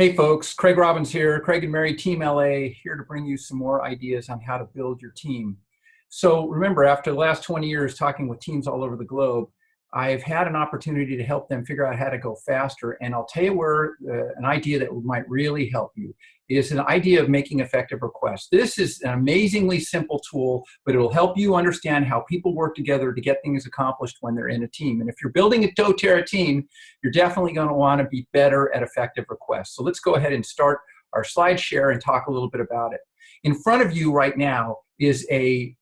Hey folks, Craig Robbins here, Craig and Mary, Team LA, here to bring you some more ideas on how to build your team. So remember, after the last 20 years talking with teams all over the globe, I've had an opportunity to help them figure out how to go faster. And I'll tell you where an idea that might really help you is an idea of making effective requests. This is an amazingly simple tool, but it'll help you understand how people work together to get things accomplished when they're in a team. And if you're building a doTERRA team, you're definitely going to want to be better at effective requests. So let's go ahead and start our slide share and talk a little bit about it. In front of you right now is a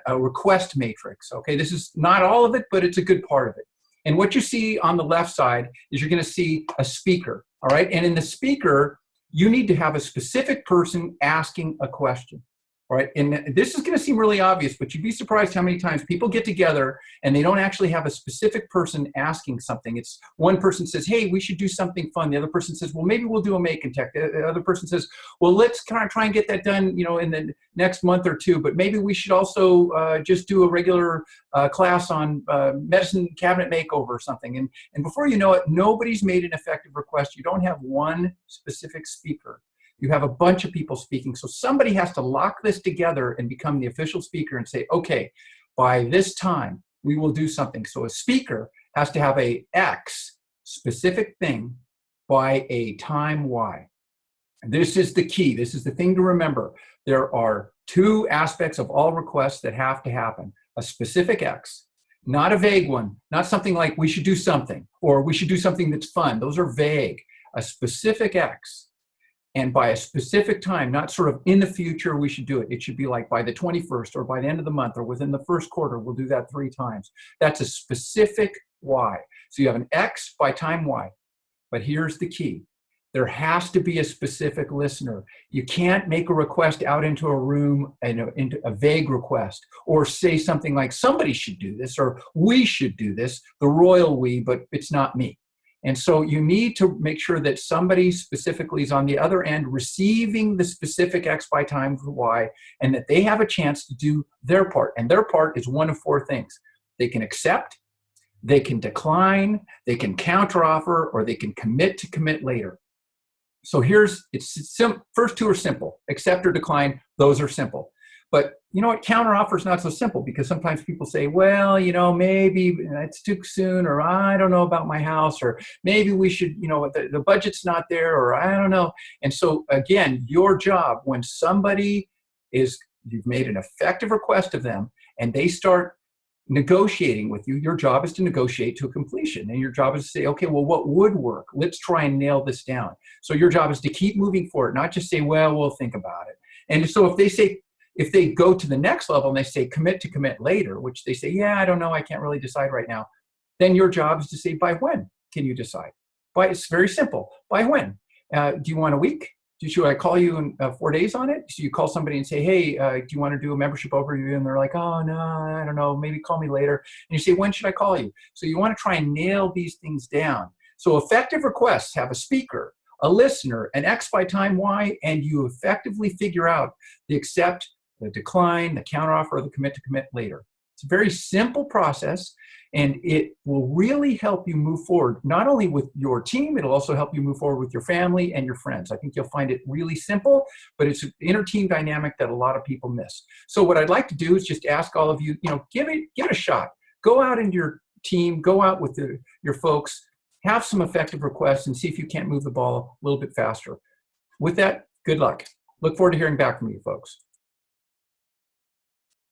request matrix. Okay, this is not all of it, but it's a good part of it. And what you see on the left side is you're going to see a speaker. All right, and in the speaker, you need to have a specific person asking a question. All right, and this is going to seem really obvious, but you'd be surprised how many times people get together and they don't actually have a specific person asking something. It's one person says, hey, we should do something fun. The other person says, well, maybe we'll do a make and tech. The other person says, well, let's kind of try and get that done, you know, in the next month or two, but maybe we should also just do a regular class on medicine cabinet makeover or something. And before you know it, nobody's made an effective request. You don't have one specific speaker. You have a bunch of people speaking. So somebody has to lock this together and become the official speaker and say, okay, by this time, we will do something. So a speaker has to have a X specific thing by a time Y. This is the key. This is the thing to remember. There are two aspects of all requests that have to happen. A specific X, not a vague one, not something like we should do something or we should do something that's fun. Those are vague. A specific X. And by a specific time, not sort of in the future, we should do it. It should be like by the 21st or by the end of the month or within the first quarter, we'll do that 3 times. That's a specific Y. So you have an X by time Y. But here's the key. There has to be a specific listener. You can't make a request out into a room, into a vague request, or say something like somebody should do this or we should do this, the royal we, but it's not me. And so you need to make sure that somebody specifically is on the other end receiving the specific X by time Y and that they have a chance to do their part. And their part is one of 4 things. They can accept, they can decline, they can counteroffer, or they can commit to commit later. So first 2 are simple. Accept or decline, those are simple. But you know what, counteroffer is not so simple because sometimes people say, well, you know, maybe it's too soon, or I don't know about my house, or maybe we should, you know, the budget's not there, or I don't know. And so again, your job when you've made an effective request of them and they start negotiating with you, your job is to negotiate to a completion. And your job is to say, okay, well, what would work? Let's try and nail this down. So your job is to keep moving forward, not just say, well, we'll think about it. And so if they go to the next level and they say commit to commit later, which they say, yeah, I don't know, I can't really decide right now, then your job is to say, by when can you decide? It's very simple. By when? Do you want a week? Should I call you in 4 days on it? So you call somebody and say, hey, do you want to do a membership overview? And they're like, oh, no, I don't know, maybe call me later. And you say, when should I call you? So you want to try and nail these things down. So effective requests have a speaker, a listener, an X by time Y, and you effectively figure out the accept, the decline, the counteroffer, or the commit to commit later. It's a very simple process, and it will really help you move forward, not only with your team, it'll also help you move forward with your family and your friends. I think you'll find it really simple, but it's an inner team dynamic that a lot of people miss. So what I'd like to do is just ask all of you, you know, give it a shot. Go out into your team, go out with your folks, have some effective requests, and see if you can't move the ball a little bit faster. With that, good luck. Look forward to hearing back from you folks.